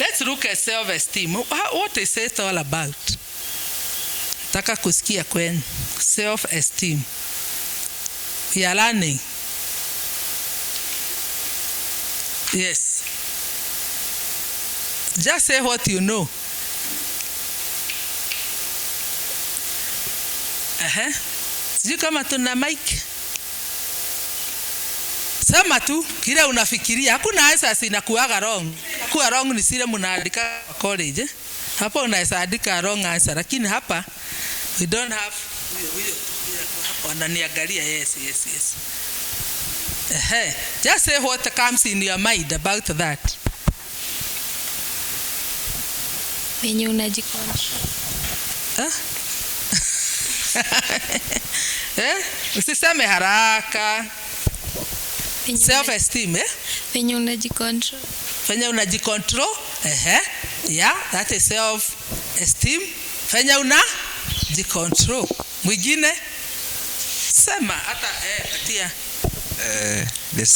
Let's look at self-esteem. What is it all about? Taka kusikia kwenu. Self-esteem. We are learning. Yes. Just say what you know. Sijui kama tuna mic. Sema tu kile unafikiria. Hakuna answers inakuaga wrong. Kuwa wrong ni sile mnaandika college. Hapa unaweza andika wrong answer, lakini hapa we don't have hapa wananiangalia. Yes. Just say what comes in your mind about that. Venye unajicontrol. Usiseme haraka. Self esteem, Venye unajicontrol. Venye unajicontrol. Yeah, that is self esteem. Venye unajicontrol. Mwingine sema hata patia. The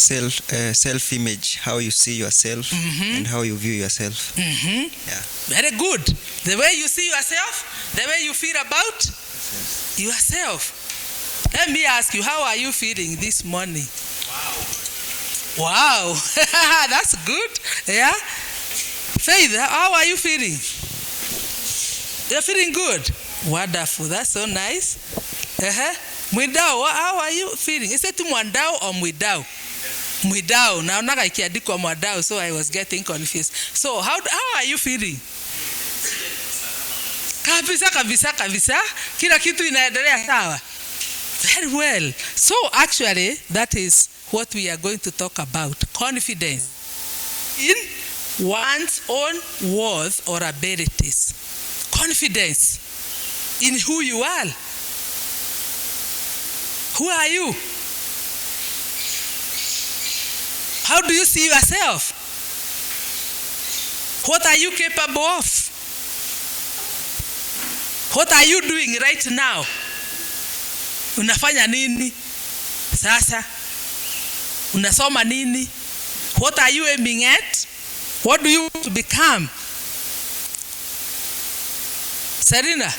self image, how you see yourself and how you view yourself. Yeah. Very good. The way you see yourself, the way you feel about yourself. Let me ask you, how are you feeling this morning? Wow. That's good. Yeah. Faith, how are you feeling? You're feeling good. Wonderful. That's so nice. Mwidao, how are you feeling? Is it mwandao or mwidao? Mwidao. Naona ikiandikwa mwandao, so I was getting confused. So how are you feeling? Kabisa. Kila kitu inaendelea sawa. Very well. So actually, that is what we are going to talk about. Confidence in one's own worth or abilities. Confidence in who you are. Who are you? How do you see yourself? What are you capable of? What are you doing right now? Unafanya nini sasa? Unasoma nini? What are you aiming at? What do you want to become? Serena,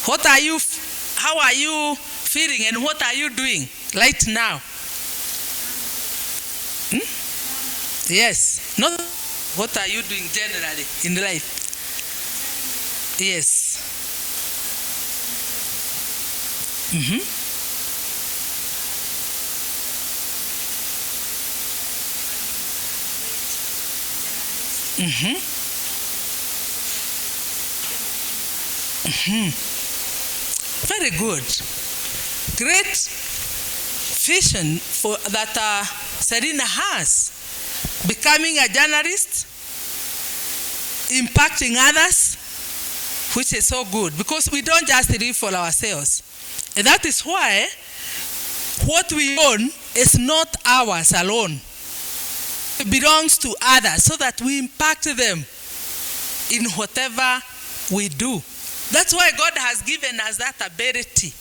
how are you feeling and what are you doing right now? Yes. Not what are you doing generally in life? Yes. Very good. Great vision for that Serena has. Becoming a journalist, impacting others, which is so good because we don't just live for ourselves. And that is why what we own is not ours alone. It belongs to others so that we impact them in whatever we do. That's why God has given us that ability.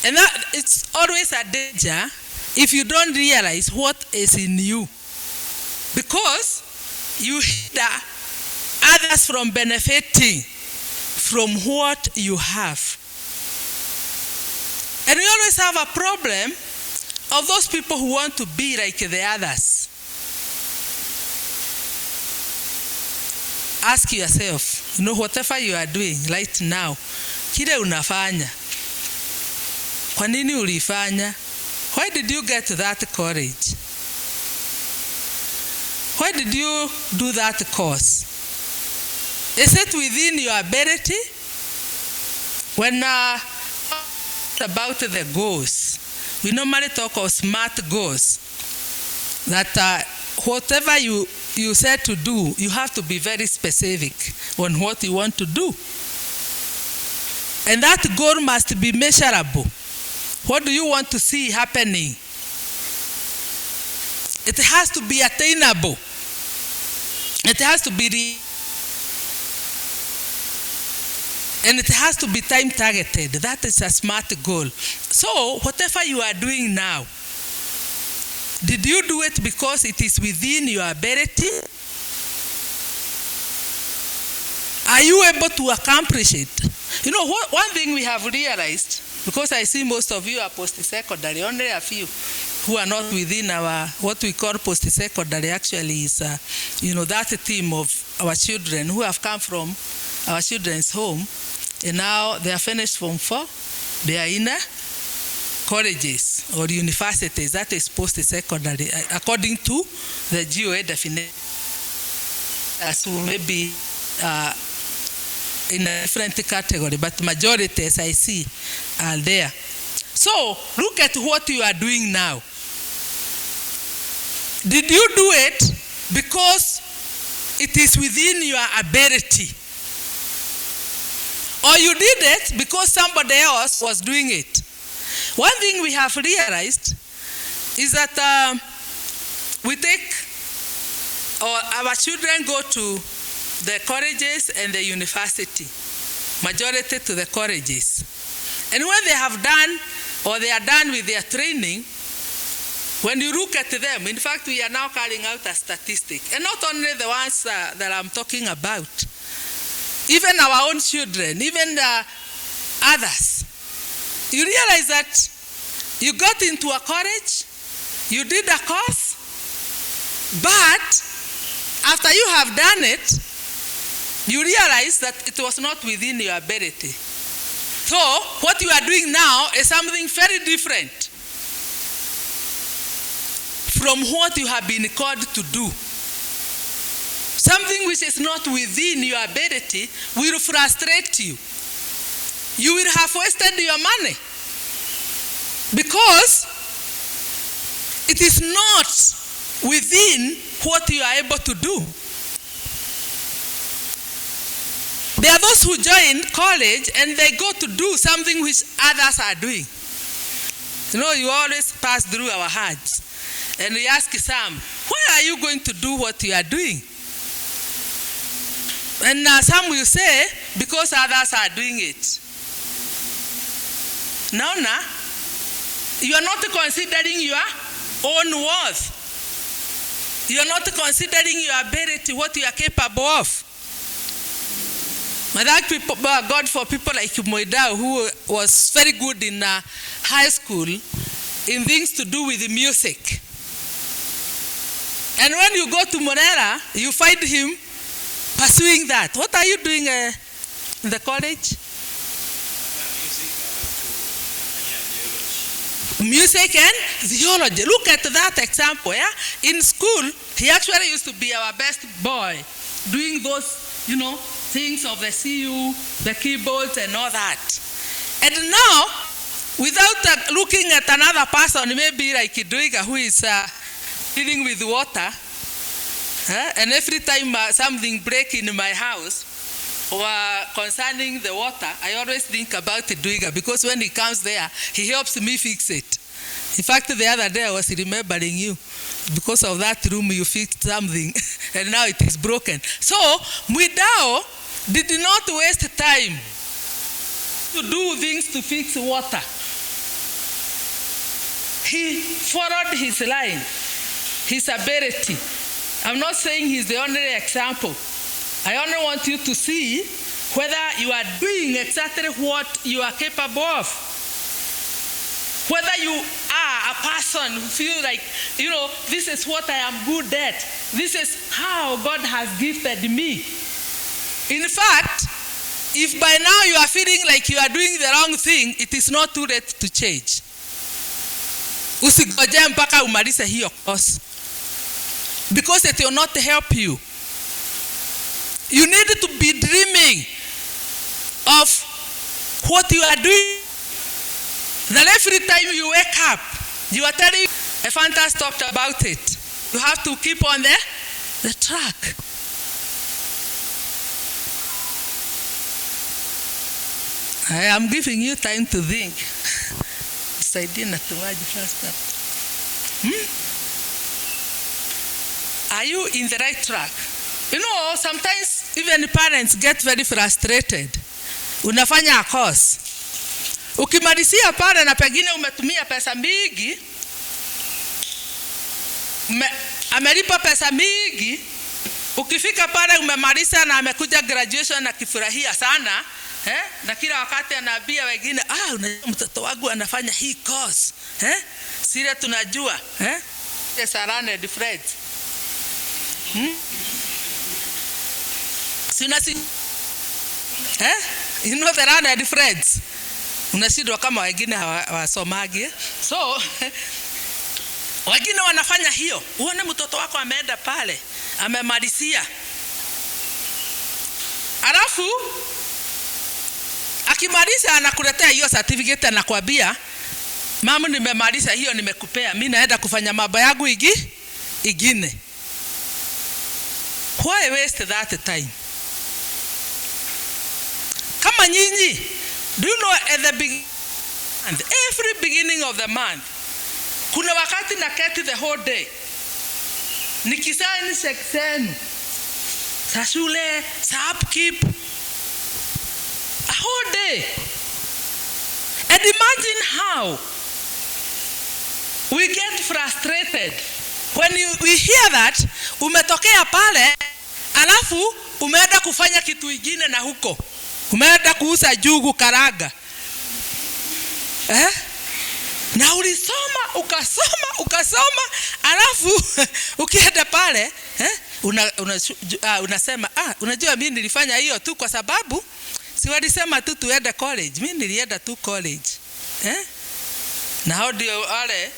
And that it's always a danger if you don't realize what is in you. Because you hinder others from benefiting from what you have. And we always have a problem of those people who want to be like the others. Ask yourself, whatever you are doing right now, kile unafanya, kwa nini ulifanya? Why did you get that courage? Why did you do that course? Is it within your ability? When about the goals, we normally talk of SMART goals. That whatever you said to do, you have to be very specific on what you want to do. And that goal must be measurable. What do you want to see happening? It has to be attainable. It has to be and it has to be time targeted. That is a SMART goal. So whatever you are doing now, did you do it because it is within your ability? Are you able to accomplish it? You know, one thing we have realized, because I see most of you are post-secondary, only a few who are not within our, what we call post-secondary actually is, that team of our children who have come from our children's home, and now they are finished Form 4, they are in colleges or universities, that is post-secondary, according to the GOA definition. So maybe in a different category, but majority, as I see, are there. So look at what you are doing now. Did you do it because it is within your ability? Or you did it because somebody else was doing it? One thing we have realized is that we take, or our children go to the colleges and the university, majority to the colleges. And when they have done, or they are done with their training, when you look at them, in fact, we are now carrying out a statistic, and not only the ones that I'm talking about, even our own children, even others. You realize that you got into a college, you did a course, but after you have done it, you realize that it was not within your ability. So what you are doing now is something very different from what you have been called to do. Something which is not within your ability will frustrate you. You will have wasted your money because it is not within what you are able to do. There are those who join college and they go to do something which others are doing. You know, you always pass through our hearts and we ask some, why are you going to do what you are doing? And some will say, because others are doing it. No, you are not considering your own worth. You are not considering your ability, what you are capable of. I thank God for people like Moida, who was very good in high school in things to do with music. And when you go to Monera, you find him pursuing that. What are you doing in the college? Music and theology. Look at that example. Yeah? In school, he actually used to be our best boy, doing those, things of the CU, the keyboards and all that. And now, without looking at another person, maybe like Doiga, who is dealing with water, and every time something breaks in my house, or concerning the water, I always think about Doiga, because when he comes there, he helps me fix it. In fact, the other day I was remembering you. Because of that room, you fixed something, and now it is broken. So, Mwidao did not waste time to do things to fix water. He followed his line, his ability. I'm not saying he's the only example. I only want you to see whether you are doing exactly what you are capable of. Whether you are a person who feels like, this is what I am good at. This is how God has gifted me. In fact, if by now you are feeling like you are doing the wrong thing, it is not too late to change. Usigoje mpaka umalize hiyo course. Because it will not help you. You need to be dreaming of what you are doing. Then every time you wake up, you are telling, Efantas talked about it. You have to keep on the track. I am giving you time to think. Are you in the right track? Sometimes even parents get very frustrated. Unafanya a course. Ukimalizia pale na pengine umetumia pesa mingi, amelipa pesa mingi, Ukifika pale umemaliza na amekuja graduation na kifurahia sana, na kila wakati anaambia wengine, unajua mtoto wangu anafanya hii course, sile tunajua, yes, surrounded friends. Sinasi, you know the surrounded friends. Unashindwa kama wengine hawasomagi. So wengine wanafanya hiyo. Uone mtoto wako ameenda pale, amemalizia. Alafu akimaliza anakuletea hiyo certificate, anakuambia, mama nimemaliza hiyo, nimekupea. Mimi naenda kufanya mambo yangu ingine. Why waste that time? Kama nyinyi, do you know at the every beginning of the month, kuna wakati naketi the whole day nikisaini section za shule, za upkeep, a whole day. And imagine how we get frustrated when we hear that umetokea pale, alafu umeenda kufanya kitu ingine na huko. Umeenda kuuza jugu karaga. Na ulisoma, ukasoma, alafu ukienda pale, unasema, unajua mimi nilifanya hiyo tu kwa sababu si walisema tu tuende college. Mimi nilienda tu college. Na hao ndio wale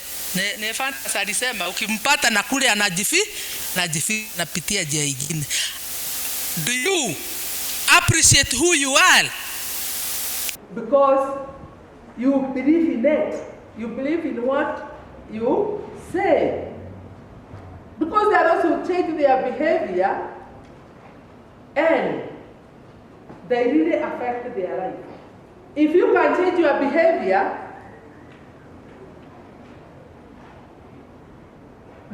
ne fantasy alisema ukimpata na kule anajifi napitia njia nyingine. Do you appreciate who you are? Because you believe in it. You believe in what you say. Because they are also change their behavior and they really affect their life. If you can change your behavior,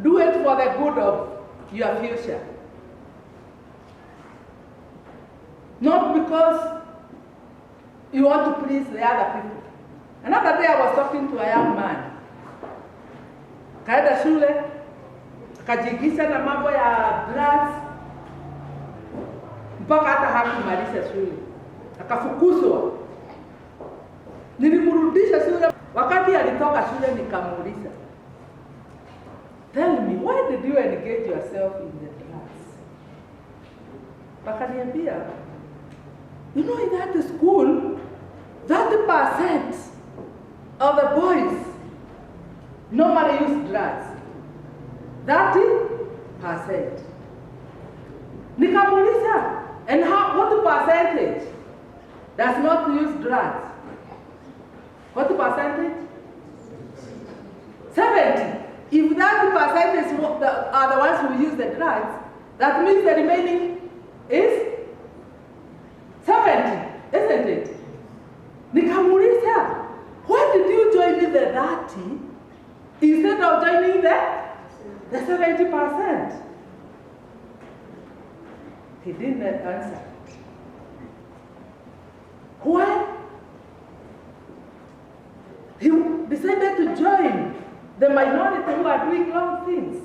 do it for the good of your future. Not because you want to please the other people. Another day I was talking to a young man. Kaenda shule, kajigisha na mambo ya drugs, mpaka hata hakumaliza shule. Akafukuzwa. Nilimrudisha shule. Wakati alitoka shule nikamuuliza, tell me, why did you engage yourself in the drugs? Akaniambia, you know, in that school, 30% of the boys normally use drugs. 30%. Nikamuuliza, and what percentage does not use drugs? What percentage? 70. If that percentage are the ones who use the drugs, that means the remaining is 70, isn't it? Nikamuuliza, why did you join the 30 instead of joining the 70%? He didn't answer. Why? He decided to join the minority who are doing wrong things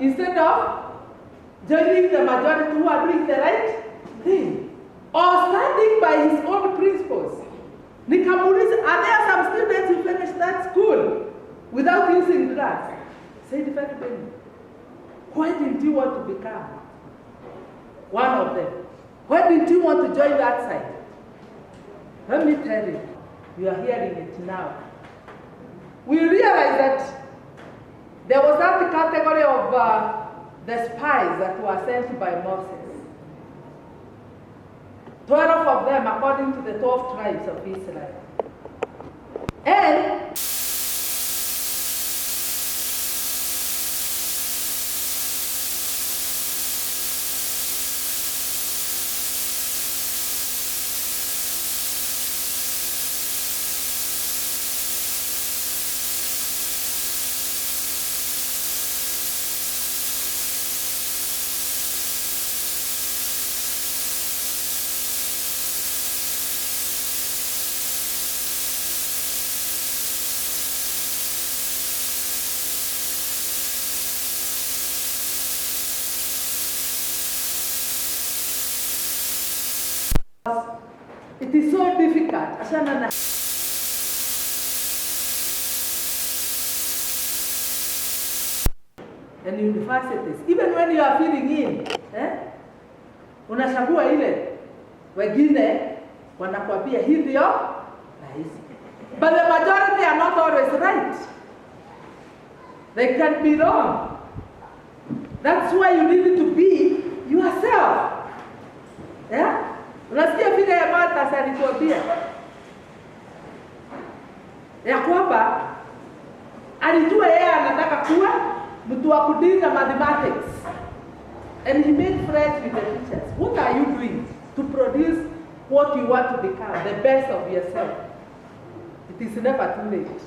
instead of joining the majority who are doing the right thing, or standing by his own principles. Nikamuuliza, are there some students who finished that school without using drugs? Said very many. Why didn't you want to become one of them? Why didn't you want to join that side? Let me tell you, you are hearing it now. We realize that there was that category of the spies that were sent by Moses. 12 of them according to the 12 tribes of Israel. And It is so difficult. Ashana na and universities, even when you are feeling in, unachagua ile, wengine wanakuambia hivyo rahisi. But the majority are not always right. They can be wrong. That's why you need to be yourself. Yeah? Unasikia vile Martha alituambia ya kwamba alijua yeye anataka kuwa mtu wa kudinga mathematics, and he made friends with the teachers. What are you doing to produce what you want to become, the best of yourself? It is never too late.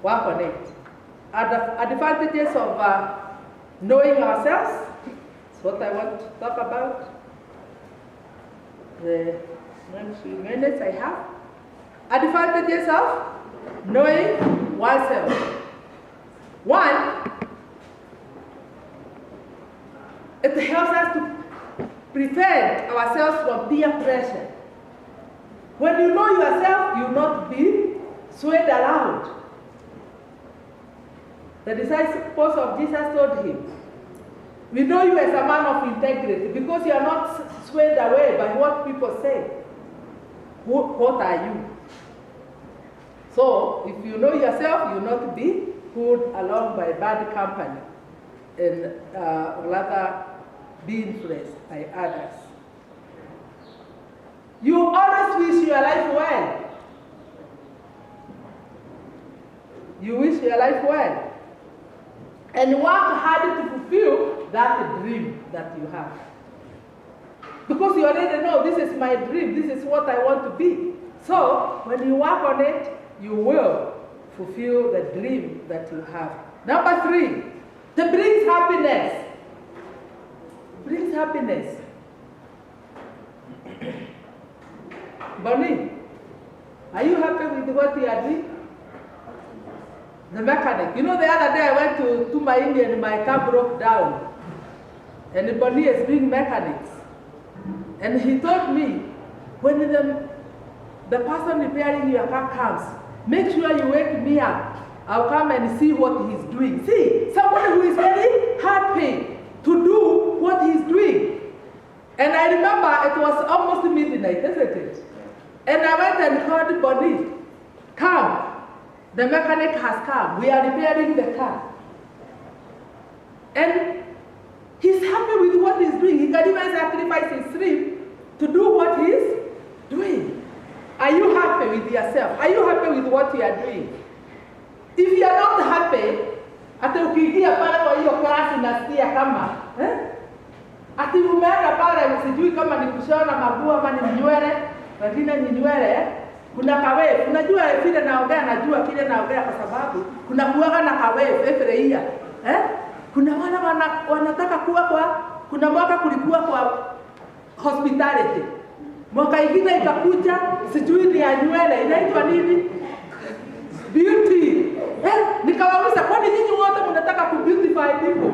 Work on it. Advantages of knowing ourselves. That's what I want to talk about. The next few minutes I have. Advantages of knowing oneself. One, it helps us to prevent ourselves from peer pressure. When you know yourself, you will not be swayed around. The disciples of Jesus told him, we know you as a man of integrity because you are not swayed away by what people say. What are you? So, if you know yourself, you will not be pulled along by bad company and rather be influenced by others. You always wish your life well. You wish your life well. And work hard to fulfill that dream that you have. Because you already know, this is my dream, this is what I want to be. So, when you work on it, you will fulfill the dream that you have. Number 3, it brings happiness. Brings happiness. Bonnie, are you happy with what you are doing? The mechanic. You know, the other day I went to Munyiri and my car broke down. And Bonnie is doing mechanics. And he told me, when the person repairing your car comes, make sure you wake me up. I'll come and see what he's doing. See, someone who is very happy to do what he's doing. And I remember it was almost midnight, isn't it? And I went and called Bonnie. Come. The mechanic has come. We are repairing the car. And he's happy with what he's doing. He can even sacrifice his sleep to do what he's doing. Are you happy with yourself? Are you happy with what you are doing? If you are not happy, ati ukiingia pale kwa hiyo klasi unasikia kama ati umeenda pale usijui kama ni kushona maguo ama ni nywele, lakini ni nywele. Kuna kawevu, unajua vile naongea, najua kile naongea kwa sababu kuna kuwaga na kawevu every year. Kuna wale wanataka kuwa kuna mwaka kulikuwa kwa hospitality. Mwaka ingine ikakuja, sijui ni ya nywele, inaitwa nini? Beauty. Nikawauliza, kwani nyinyi wote mnataka ku beautify people?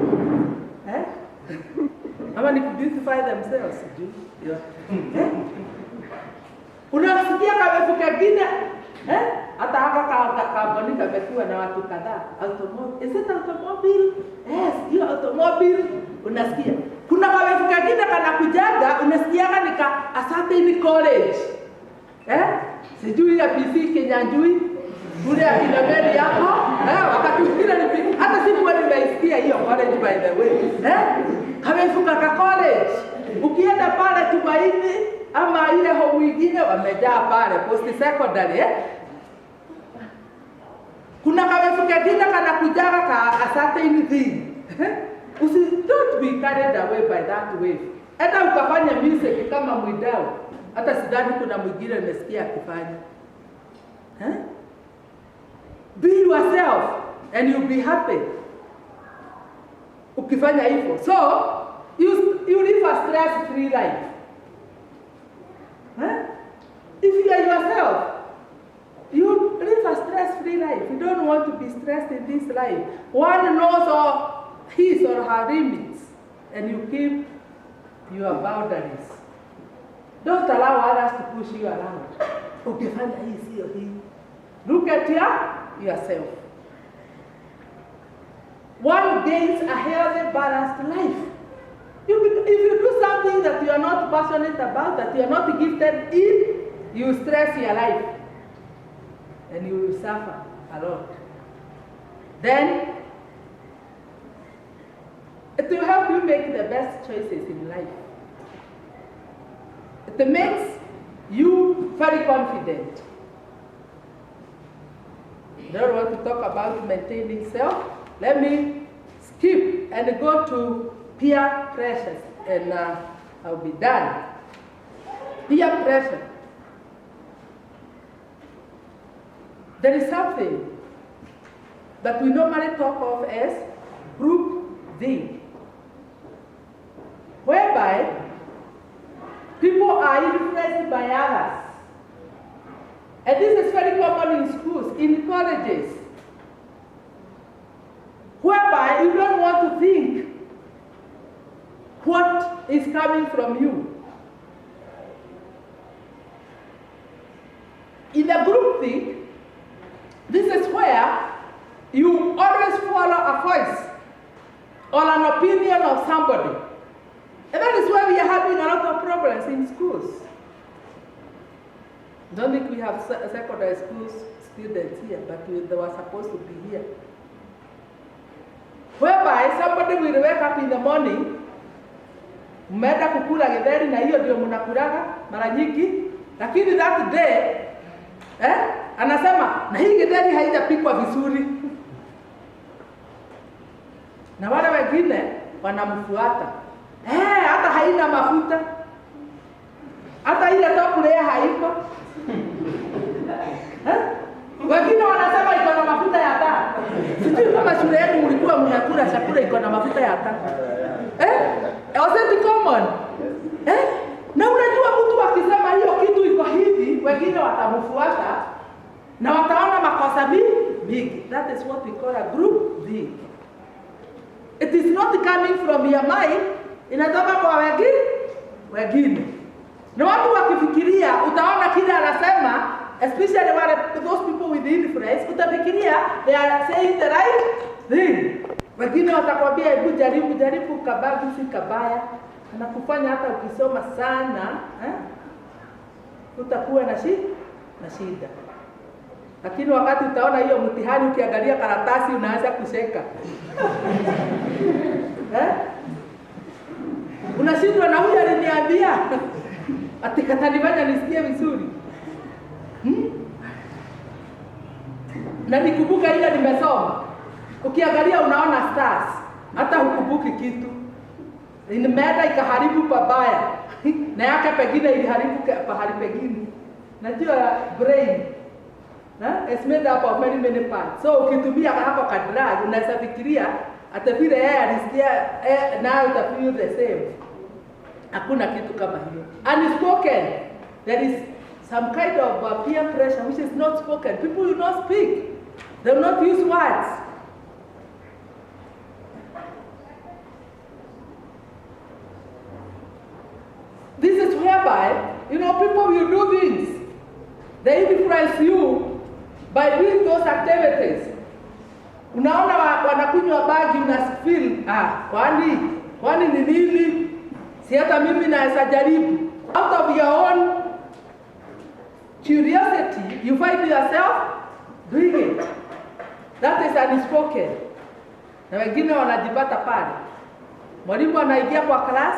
Ama ni ku beautify themselves, sijui. Unasikia kawevu kengine, hata haka kampuni kamekuwa na watu kadhaa. Automobile, is it automobile? Yes, hiyo automobile. Unasikia? Kuna kawevu kengine kanakujaga, unasikiaga nika asante ni college. Sijui ya PC Kenyanjui, ule akina Mary yako, wakati mwingine ni hata siku nimeisikia hiyo college by the way. Kawevu kaka college. Ukienda pale Tumaini ama ile home nyingine wamejaa pale post secondary. Kuna kawevu kengine kanakujaga ka asante anything. Don't be carried away by that wave. Hata ukafanya music kama mwidao, hata sidhani kuna mwingine nimesikia akifanya. Be yourself and you'll be happy. Ukifanya hivyo. So, you live a stress-free life. If you are yourself, you live a stress-free life. You don't want to be stressed in this life. One knows all his or her limits, and you keep your boundaries. Don't allow others to push you around. Ukifanya hii sio hii. Look at yourself. One gains a healthy, balanced life. If you do something that you are not passionate about, that you are not gifted in, you stress your life. And you will suffer a lot. Then, it will help you make the best choices in life. It makes you very confident. I don't want to talk about maintaining self. Let me skip and go to peer pressure, and I'll be done. Peer pressure. There is something that we normally talk of as group think, whereby people are influenced by others. And this is very common in schools, in colleges, whereby you don't want to think what is coming from you. In the group think, this is where you always follow a voice or an opinion of somebody. And that is why we are having a lot of problems in schools. I don't think we have secondary school students here, but they were supposed to be here. Whereby somebody will wake up in the morning, mmeenda kukula githeri na hiyo ndio mnakulaga mara nyingi, lakini that day anasema na hii githeri haijapikwa vizuri. Na wale wengine wanamfuata. Hata haina mafuta. Hata ile top layer haiko. Wengine wanasema iko na mafuta ya taa. Sijui kama shule yenu mlikuwa mnakula chakula iko na mafuta ya taa. Was it common? Na unajua mtu akisema hiyo kitu iko hivi, wengine watamfuata na wataona makosa mingi. That is what we call a group think. It is not coming from your mind, inatoka kwa wengine. Na watu wakifikiria, utaona kile anasema, especially those people with influence, utafikiria they are saying the right thing. Wengine watakwambia hebu jaribu kabagi si kabaya. Anakufanya hata ukisoma sana, utakuwa na shida. Lakini wakati utaona hiyo mtihani ukiangalia karatasi unaanza kusheka. Unashindwa na huyu aliniambia ati katanifanya nisikie vizuri. Na nikumbuka ile nimesoma. Ukiangalia unaona stars, hata hukumbuki kitu. Imeenda ikaharibu pabaya. Na yake pengine iliharibu pahali pengine. Najua brain it's made up of many parts. So ukitumia hapo kadrag unaweza fikiria hata vile yeye alisikia nayo utafeel the same. Hakuna kitu kama hiyo. Unspoken. There is some kind of peer pressure which is not spoken. People will not speak. They will not use words. This is whereby, people will do things. They influence you by doing those activities. Unaona wanakunywa bagi, unafeel, kwani ni nini? Si hata mimi naweza jaribu. Out of your own curiosity, you find yourself doing it. That is unspoken. Na wengine wanajipata pale. Mwalimu anaingia kwa class,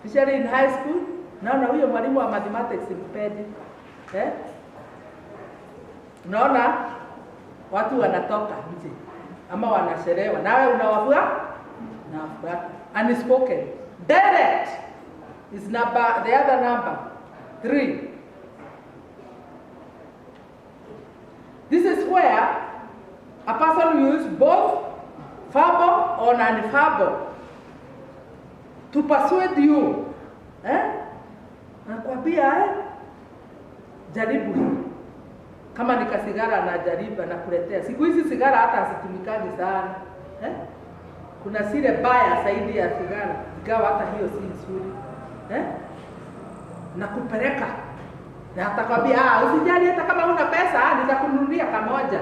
especially in high school, naona huyo mwalimu wa mathematics mpendi. Unaona watu wanatoka nje ama wanasherewa, nawe unawafuata. Unspoken. Direct is the other number 3. This is where a person will use both verbal or non-verbal to persuade you. Nakwambia jaribu hii. Kama nika sigara na jaribu na kuletea. Siku hizi sigara hata hasitumikani sana. Kuna sile baya zaidi ya sigara. Ingawa hata hiyo si nzuri. na kupeleka. Na atakwambia, usijali hata kama una pesa, nitakununulia kamoja.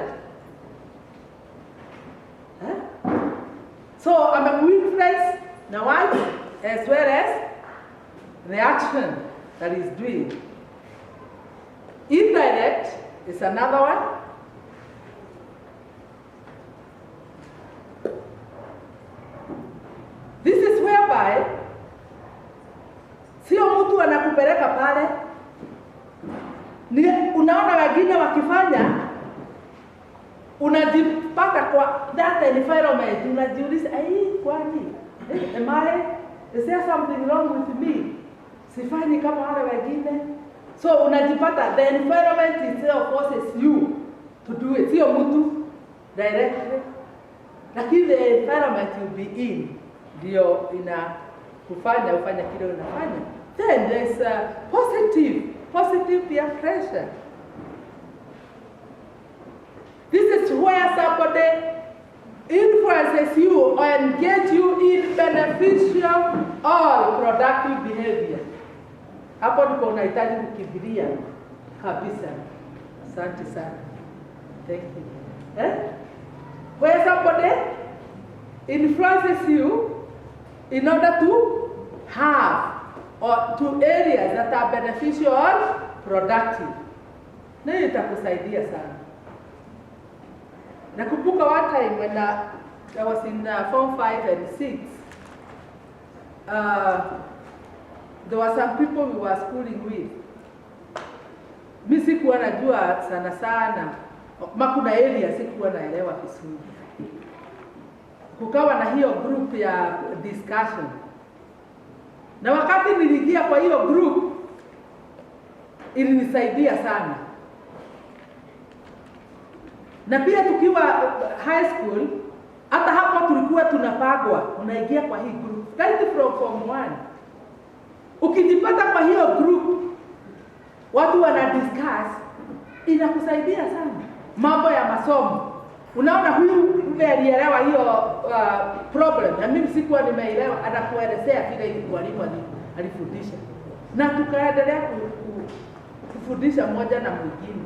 So amemwinfluence na wife as well as the action that he's doing. Indirect is another one. This is whereby sio mtu anakupeleka pale, ni unaona wengine wakifanya, unajipata kwa that environment, unajiuliza kwani is there something wrong with me? Sifanyi kama wale wengine. So unajipata the environment itself forces you to do it. Sio mtu directly, lakini the environment you be in ndio ina kufanya ufanye kile unafanya. Then there's a positive peer pressure. This is where somebody influences you or engage you in beneficial or productive behavior. Hapo ndipo unahitaji kukimbilia kabisa. Asante sana. Thank you. Where somebody influences you in order to have or to areas that are beneficial or productive. Na itakusaidia sana. Nakumbuka one time when I was in Form 5 and 6, there were some people we were schooling with. Mimi sikuwa najua sana. Makuna area sikuwa naelewa vizuri. Kukawa na hiyo group ya discussion. Na wakati niliingia kwa hiyo group, ilinisaidia sana. Na pia tukiwa high school, hata hapo tulikuwa tunapagwa, unaingia kwa hii group. Right from Form 1. Ukijipata kwa hiyo group, watu wana discuss, inakusaidia sana. Mambo ya masomo. Unaona huyu alielewa hiyo problem, na mimi sikuwa nimeelewa, anakuelezea vile mwalimu alifundisha. Na tukaendelea kufundisha moja na mwingine.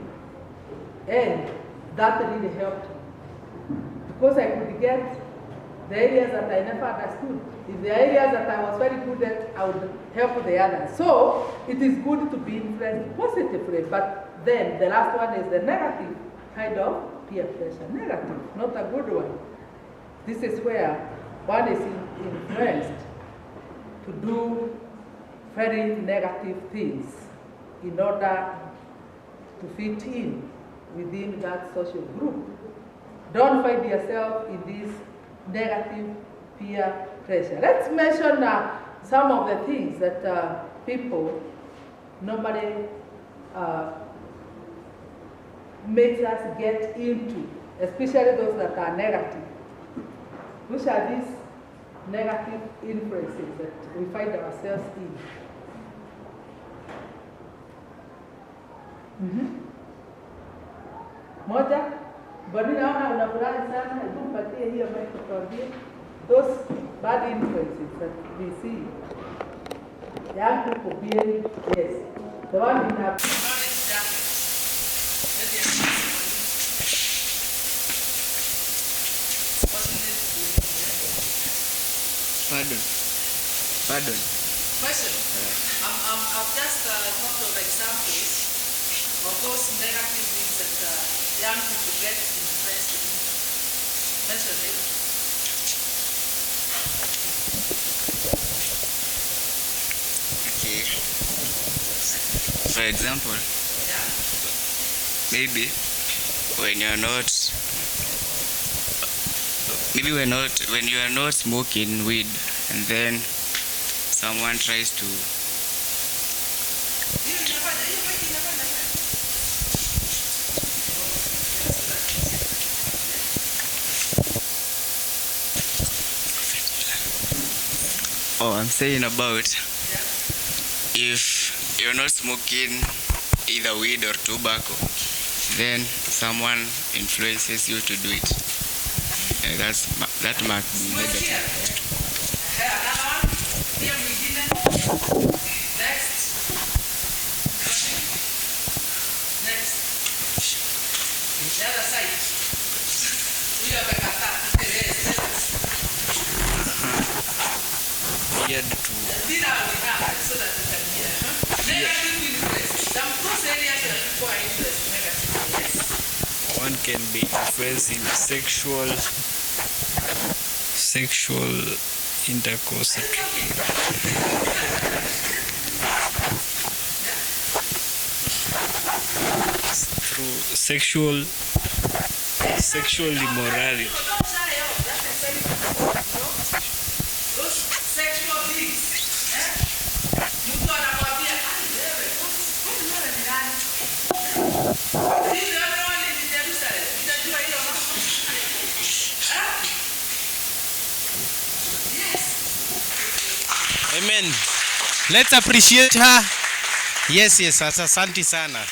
And that really helped. Because I could get the areas that I never understood. In the areas that I was very good at, I would help the others. So it is good to be influenced positively, but then the last one is the negative kind of peer pressure. Negative, not a good one. This is where one is influenced to do very negative things in order to fit in within that social group. Don't find yourself in this negative peer pressure. Let's mention some of the things that people normally makes us get into, especially those that are negative. Which are these negative influences that we find ourselves in? Moja, bali naona unafurahi sana, hebu mpatie hiyo microphone. Those bad influences that we see. Young people being, yes, the one in our Pardon. Question. I've just thought of examples of those negative things that young people get influenced in. Mention it. Okay. For example, maybe when you are not smoking weed, and then someone tries to I'm saying about if you're not smoking either weed or tobacco, then someone influences you to do it. That might be negative. Next. Be now we have so that we can hear. Negative influence. Some those areas that people are influenced negatively. Yes. One can be influencing sexual intercourse through sexual immorality. Those sexual things. Mtu anakuambia, wewe, wewe ni nani? Ndio ndio ni Jerusalem. Unajua hiyo mambo? Amen. Let's appreciate her. Yes, asante sana.